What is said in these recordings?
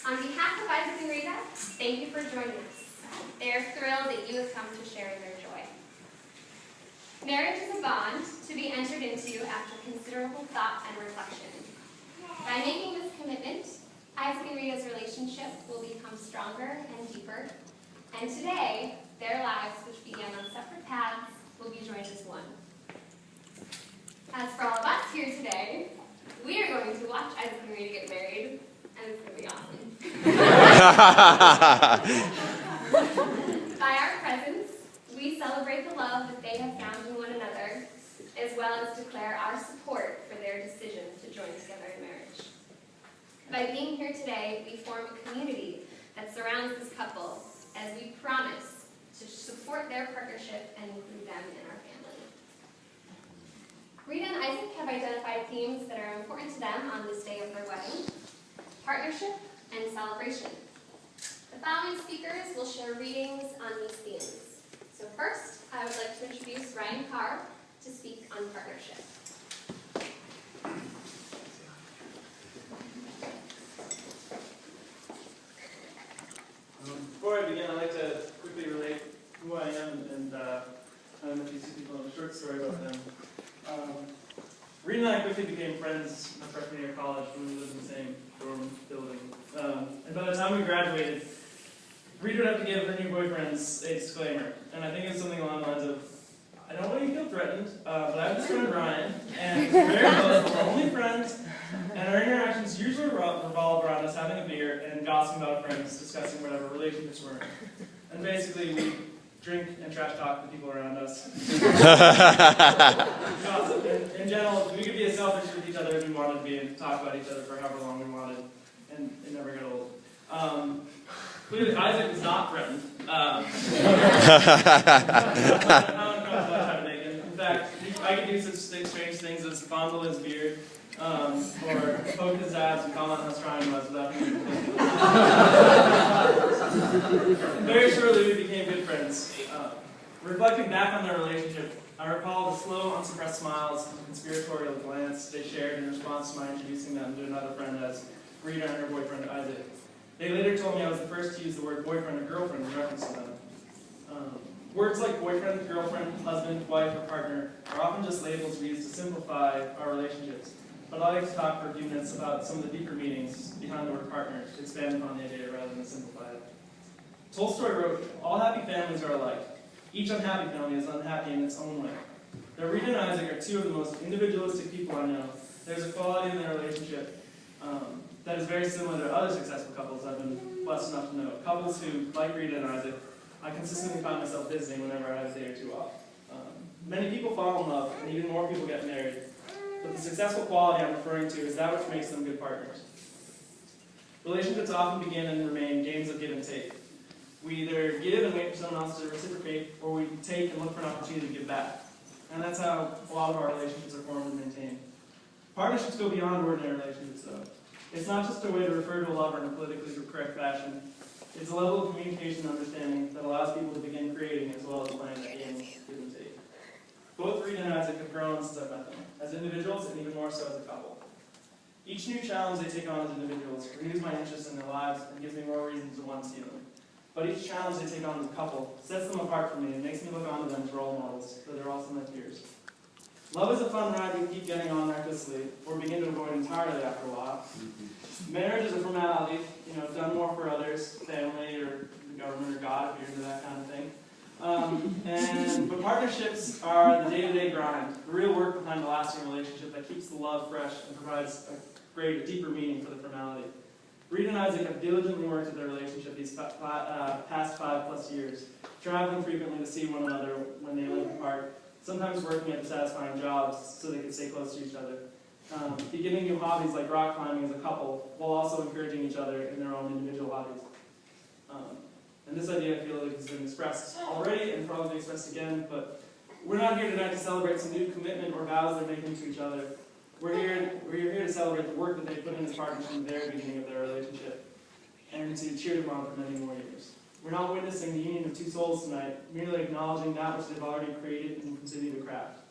On behalf of Isaac and Rita, thank you for joining us. They are thrilled that you have come to share in their joy. Marriage is a bond to be entered into after considerable thought and reflection. By making this commitment, Isaac and Rita's relationship will become stronger and deeper, and today, their lives, which began on separate paths, will be joined as one. As for all of us here today, we are going to watch Isaac and Rita get married, and it's going to be awesome. By our presence, we celebrate the love that they have found in one another, as well as declare our support for their decision to join together in marriage. By being here today, we form a community that surrounds this couple as we promise to support their partnership and include them in our family. Rita and Isaac have identified themes that are important to them on this day of their wedding: partnership and celebration. The following speakers will share readings on these themes. So first, I would like to introduce Ryan Carr to speak on partnership. Before I begin, I'd like to quickly relate who I am and if you see people in a short story about them. Rita and I quickly became friends my freshman year of college when we lived in the same dorm building. And by the time we graduated, Rita would have to give her new boyfriends a disclaimer. And I think it's something along the lines of, I don't want you to feel threatened, but I have this friend Ryan, and we're very close, we're only friends, and our interactions usually revolve around us having a beer and gossiping about friends, discussing whatever relationships we're in. And basically, we drink and trash talk the people around us. Gossip. In general, we could be as selfish with each other as we wanted to be and talk about each other for however long we wanted, and it never got old. Clearly, Isaac was not threatened. How uncomfortable I tried to make him. In fact, I could do such strange things as fondle his beard, or poke his abs and call out how strong he was without him. Very shortly, we became good friends. Reflecting back on their relationship, I recall the slow, unsuppressed smiles and conspiratorial glance they shared in response to my introducing them to another friend as Rita and her boyfriend Isaac. They later told me I was the first to use the word boyfriend or girlfriend in reference to them. Words like boyfriend, girlfriend, husband, wife, or partner are often just labels we use to simplify our relationships. But I like to talk for a few minutes about some of the deeper meanings behind the word partner to expand upon the idea rather than simplify it. Tolstoy wrote, "All happy families are alike. Each unhappy family is unhappy in its own way." Though Rita and Isaac are two of the most individualistic people I know, there's a quality in their relationship that is very similar to other successful couples I've been blessed enough to know. Couples who, like Rita and Isaac, I consistently find myself visiting whenever I have a day or two off. Many people fall in love, and even more people get married. But the successful quality I'm referring to is that which makes them good partners. Relationships often begin and remain games of give and take. We either give and wait for someone else to reciprocate, or we take and look for an opportunity to give back. And that's how a lot of our relationships are formed and maintained. Partnerships go beyond ordinary relationships, though. It's not just a way to refer to a lover in a politically correct fashion. It's a level of communication and understanding that allows people to begin creating as well as playing that game of give and take. Both Rita and Isaac have grown since I've met them, as individuals and even more so as a couple. Each new challenge they take on as individuals renews my interest in their lives and gives me more reasons to want to see them. But each challenge they take on as a couple sets them apart from me and makes me look onto them as role models, though they're also my peers. Love is a fun ride we keep getting on recklessly, or begin to avoid entirely after a while. Marriage is a formality, done more for others, family, or the government, or God, if you're into that kind of thing. But partnerships are the day-to-day grind, the real work behind the lasting relationship that keeps the love fresh and provides a deeper meaning for the formality. Rita and Isaac have diligently worked at their relationship these past 5+ years, traveling frequently to see one another when they live apart, sometimes working at satisfying jobs so they could stay close to each other. Beginning new hobbies like rock climbing as a couple, while also encouraging each other in their own individual hobbies. And this idea, I feel like, has been expressed already and probably expressed again, but we're not here tonight to celebrate some new commitment or vows they're making to each other. We're here to celebrate the work that they put in as partners from the very beginning of their relationship, and to cheer them on for many more years. We're not witnessing the union of two souls tonight, merely acknowledging that which they've already created and continue to craft: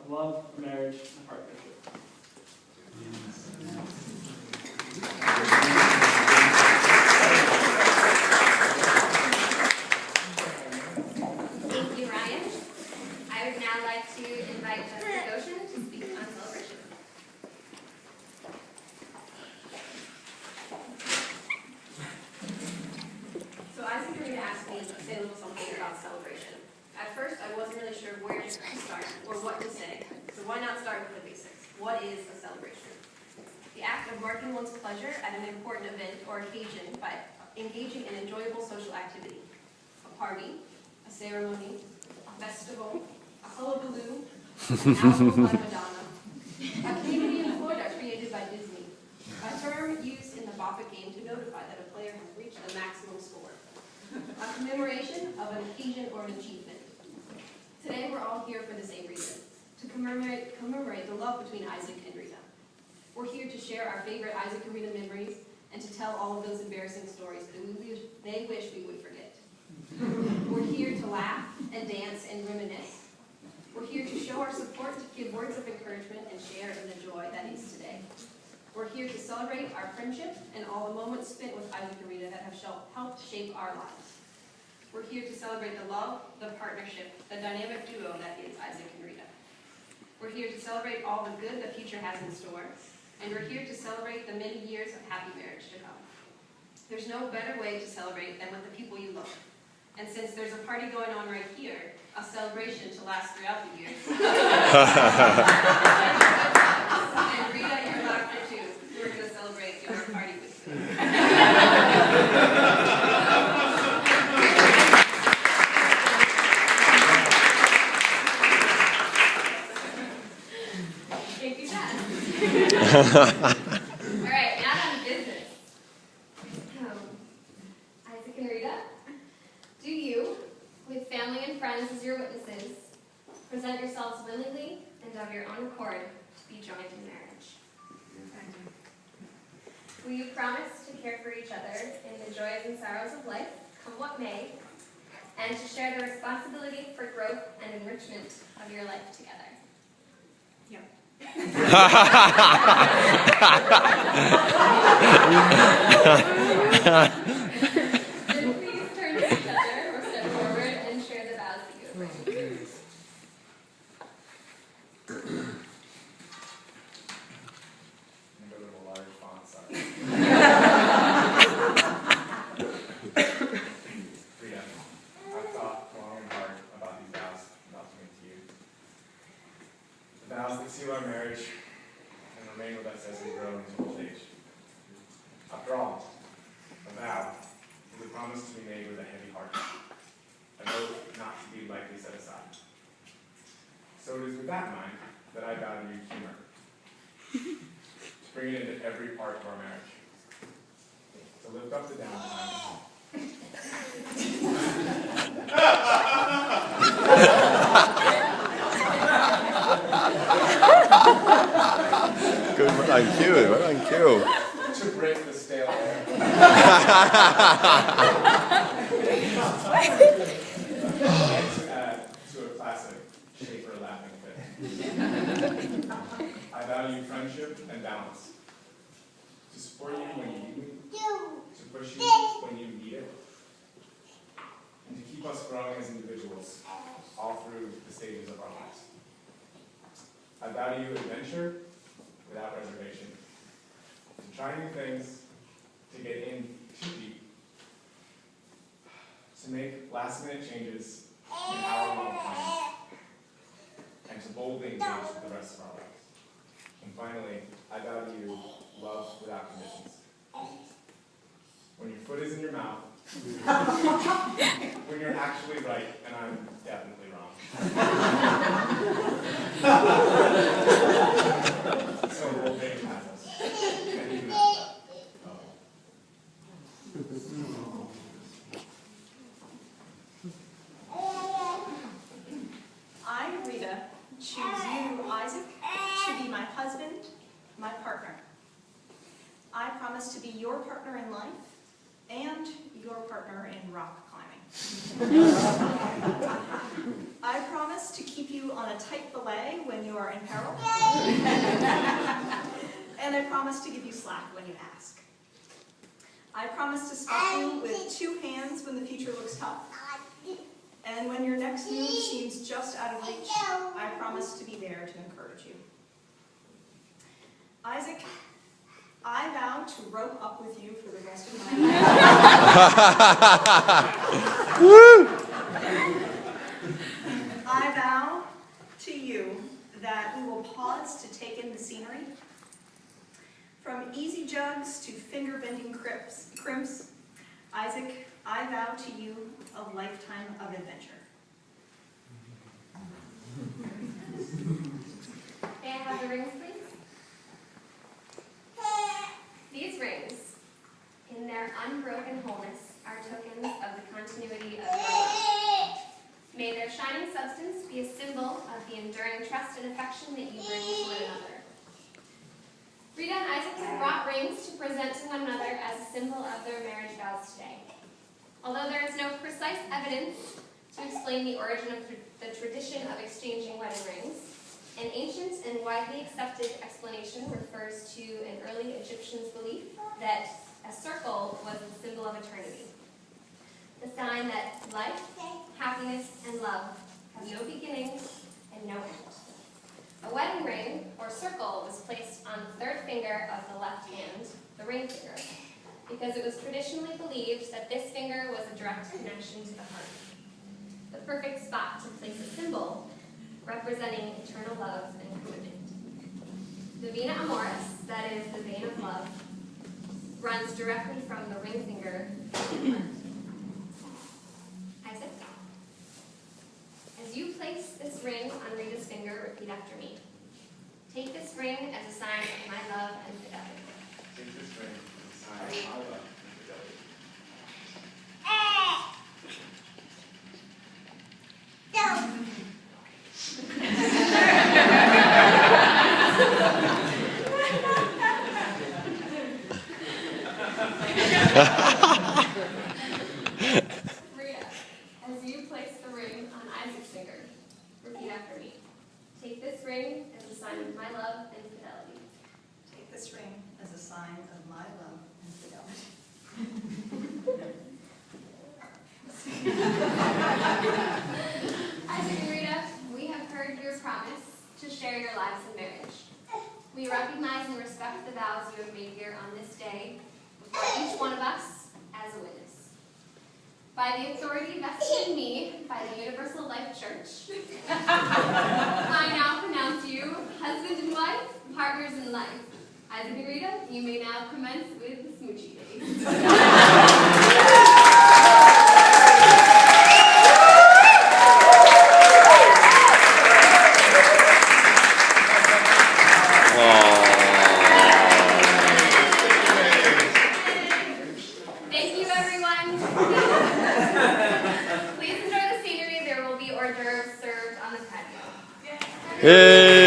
a love, a marriage, and a partnership. Thank you, Ryan. I would now like to invite Jessica Goshen to speak on celebration. So Isaac and Rita asked me to say a little something about celebration. At first, I wasn't really sure where to start or what to say. So why not start with the basics? What is a celebration? The act of marking one's pleasure at an important event or occasion by engaging in enjoyable social activity. A party, a ceremony, a festival, a hullabaloo, an album by Madonna, a community in Florida created by Disney, a term used in the Boppa game to notify that a player has reached the maximum score, a commemoration of an occasion or an achievement. Today we're all here for the same reason, to commemorate the love between Isaac and Rita. We're here to share our favorite Isaac and Rita memories and to tell all of those embarrassing stories that they wish we would forget. We're here to laugh and dance and reminisce. We're here to show our support, to give words of encouragement, and share in the joy that is today. We're here to celebrate our friendship and all the moments spent with Isaac and Rita that have helped shape our lives. We're here to celebrate the love, the partnership, the dynamic duo that is Isaac and Rita. We're here to celebrate all the good the future has in store, and we're here to celebrate the many years of happy marriage to come. There's no better way to celebrate than with the people you love. And since there's a party going on right here, a celebration to last throughout the years. And Rita, your laughter too. We're going to celebrate your party with you. Thank you, Dad. All right, now on business. Isaac and Rita, do you, with family and friends as your witnesses, present yourselves willingly and of your own accord to be joined in marriage? Will you promise to care for each other in the joys and sorrows of life, come what may, and to share the responsibility for growth and enrichment of your life together? Yep. Then please turn to each other or step forward and share the vows that you have written. Go to the large font size. Rita, I've thought long and hard about these vows I'm about to make to you. The vows that seal our marriage and remain with us as we grow into old age. After all, a vow is a promise to be made with a heavy heart, an oath not to be lightly set aside. So it is with that in mind that I vow to you humor, to bring it into every part of our marriage, to lift up the downtime. Good, we're on cue, we're on cue. To break the stale air. And to add to a classic Schaefer laughing fit. I value friendship and balance. To support you when you need me, to push you when you need it, and to keep us growing as individuals all through the stages of our lives. I value adventure without reservation. To try new things, to get in too deep, to make last-minute changes empower love plans, and to boldly engage with the rest of our lives. And finally, I vow to you love without conditions. When your foot is in your mouth, when you're actually right, and I'm definitely wrong. So we'll take past us. And even after that. I, Rita, choose you, Isaac, to be my husband, my partner. I promise to be your partner in life and your partner in rock climbing. I promise to keep you on a tight belay when you are in peril. And I promise to give you slack when you ask. I promise to spot you with two hands when the future looks tough. And when your next move seems just out of reach, I promise to be there to encourage you. Isaac, I vow to rope up with you for the rest of my life. I vow to you that we will pause to take in the scenery. From easy jugs to finger-bending crimps, Isaac, I vow to you a lifetime of adventure. May I have the rings, please? These rings, in their unbroken wholeness, are tokens of the continuity of your life. May their shining substance be a symbol of the enduring trust and affection that you bring to one another. Rita and Isaac have brought rings to present to one another as a symbol of their marriage vows today. Although there is no precise evidence to explain the origin of the tradition of exchanging wedding rings, an ancient and widely accepted explanation refers to an early Egyptian's belief that a circle was the symbol of eternity, the sign that life, happiness, and love have no beginning and no end. A wedding ring, or circle, was placed on the third finger of the left hand, the ring finger, because it was traditionally believed that this finger was a direct connection to the heart, the perfect spot to place a symbol representing eternal love and commitment. The vena amoris, that is, the vein of love, runs directly from the ring finger to the heart. Isaac, as you place this ring on Rita's finger, repeat after me. Take this ring as a sign of my love and fidelity. Take this ring as a sign of my love and fidelity. Rita, as you place the ring on Isaac's finger, repeat after me. Take this ring as a sign of my love and fidelity. Take this ring as a sign of my love and fidelity. Isaac and Rita, we have heard your promise to share your lives in marriage. We recognize and respect the vows you have made here on this day before each one of us as a witness. By the authority vested in me by the Universal Life Church, I now pronounce you husband and wife, partners in life. Isaac and Rita, you may now commence with the smoochie days. Thank you, everyone. Please enjoy the scenery. There will be hors d'oeuvres served on the patio. Hey!